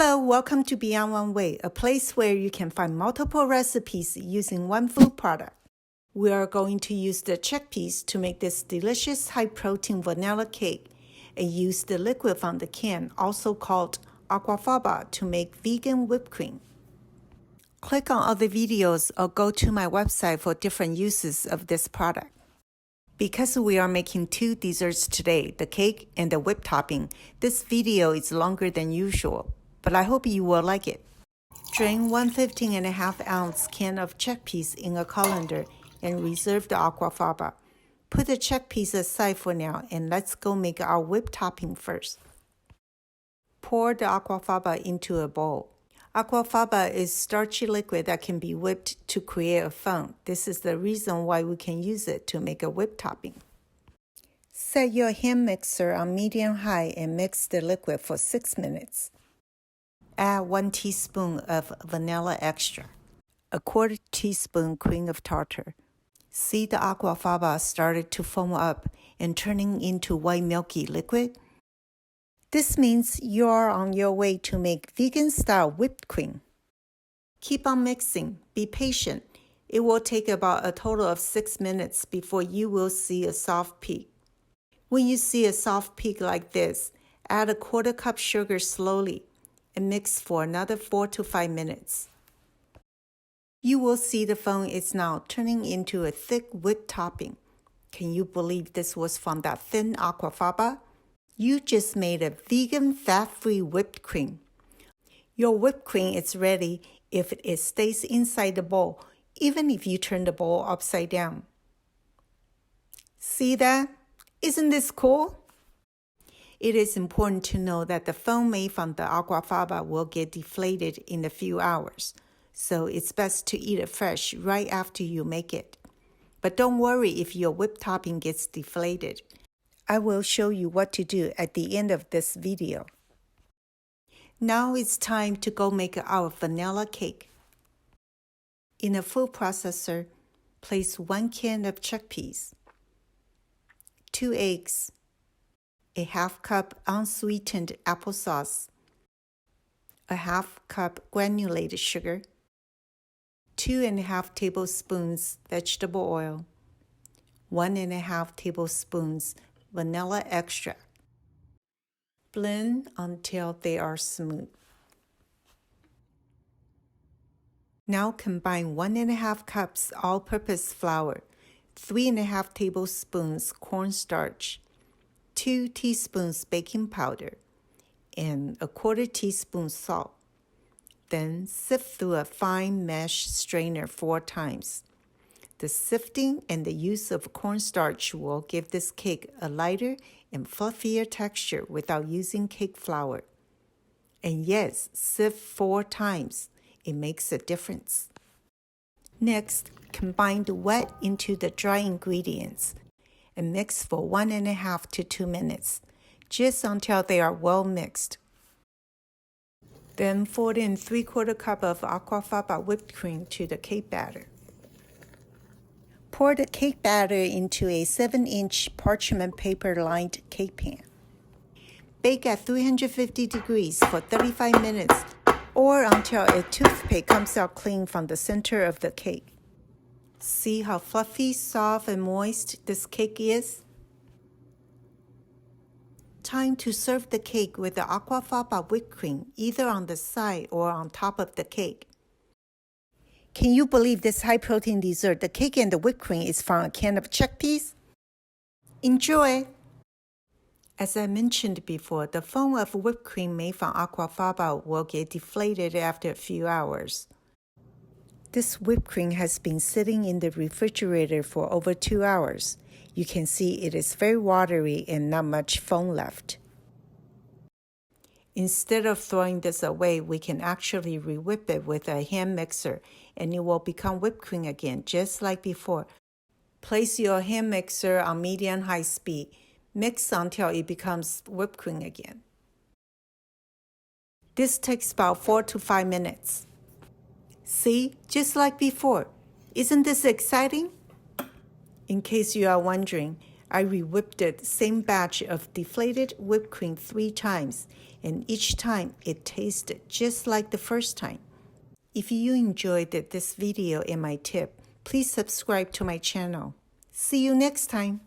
Hello, welcome to Beyond One Way, a place where you can find multiple recipes using one food product. We are going to use the chickpeas to make this delicious high-protein vanilla cake and use the liquid from the can, also called aquafaba, to make vegan whipped cream. Click on other videos or go to my website for different uses of this product. Because we are making two desserts today, the cake and the whipped topping, this video is longer than usual, but I hope you will like it. Drain 1 15.5-ounce can of chickpeas in a colander and reserve the aquafaba. Put the chickpeas aside for now and let's go make our whipped topping first. Pour the aquafaba into a bowl. Aquafaba is starchy liquid that can be whipped to create a foam. This is the reason why we can use it to make a whipped topping. Set your hand mixer on medium-high and mix the liquid for 6 minutes. Add 1 teaspoon of vanilla extract, a 1/4 teaspoon cream of tartar. See the aquafaba started to foam up and turning into white milky liquid? This means you're on your way to make vegan-style whipped cream. Keep on mixing. Be patient. It will take about a total of 6 minutes before you will see a soft peak. When you see a soft peak like this, add a 1/4 cup sugar slowly and mix for another 4 to 5 minutes. You will see the foam is now turning into a thick whipped topping. Can you believe this was from that thin aquafaba? You just made a vegan fat-free whipped cream. Your whipped cream is ready if it stays inside the bowl, even if you turn the bowl upside down. See that? Isn't this cool? It is important to know that the foam made from the aquafaba will get deflated in a few hours, so it's best to eat it fresh right after you make it. But don't worry if your whipped topping gets deflated. I will show you what to do at the end of this video. Now it's time to go make our vanilla cake. In a food processor, place 1 can of chickpeas, 2 eggs, a 1/2 cup unsweetened applesauce, a 1/2 cup granulated sugar, 2.5 tablespoons vegetable oil, 1.5 tablespoons vanilla extract. Blend until they are smooth. Now combine 1.5 cups all-purpose flour, 3.5 tablespoons cornstarch, 2 teaspoons baking powder, and a 1/4 teaspoon salt. Then sift through a fine mesh strainer 4 times. The sifting and the use of cornstarch will give this cake a lighter and fluffier texture without using cake flour. And yes, sift 4 times. It makes a difference. Next, combine the wet into the dry ingredients and mix for 1.5 to 2 minutes, just until they are well mixed. Then fold in 3/4 cup of aquafaba whipped cream to the cake batter. Pour the cake batter into a 7-inch parchment paper-lined cake pan. Bake at 350 degrees for 35 minutes or until a toothpick comes out clean from the center of the cake. See how fluffy, soft, and moist this cake is? Time to serve the cake with the aquafaba whipped cream, either on the side or on top of the cake. Can you believe this high-protein dessert, the cake and the whipped cream, is from a can of chickpeas? Enjoy! As I mentioned before, the foam of whipped cream made from aquafaba will get deflated after a few hours. This whipped cream has been sitting in the refrigerator for over 2 hours. You can see it is very watery and not much foam left. Instead of throwing this away, we can actually re-whip it with a hand mixer and it will become whipped cream again, just like before. Place your hand mixer on medium-high speed. Mix until it becomes whipped cream again. This takes about 4 to 5 minutes. See, just like before. Isn't this exciting? In case you are wondering, I re-whipped the same batch of deflated whipped cream 3 times, and each time it tasted just like the first time. If you enjoyed this video and my tip, please subscribe to my channel. See you next time.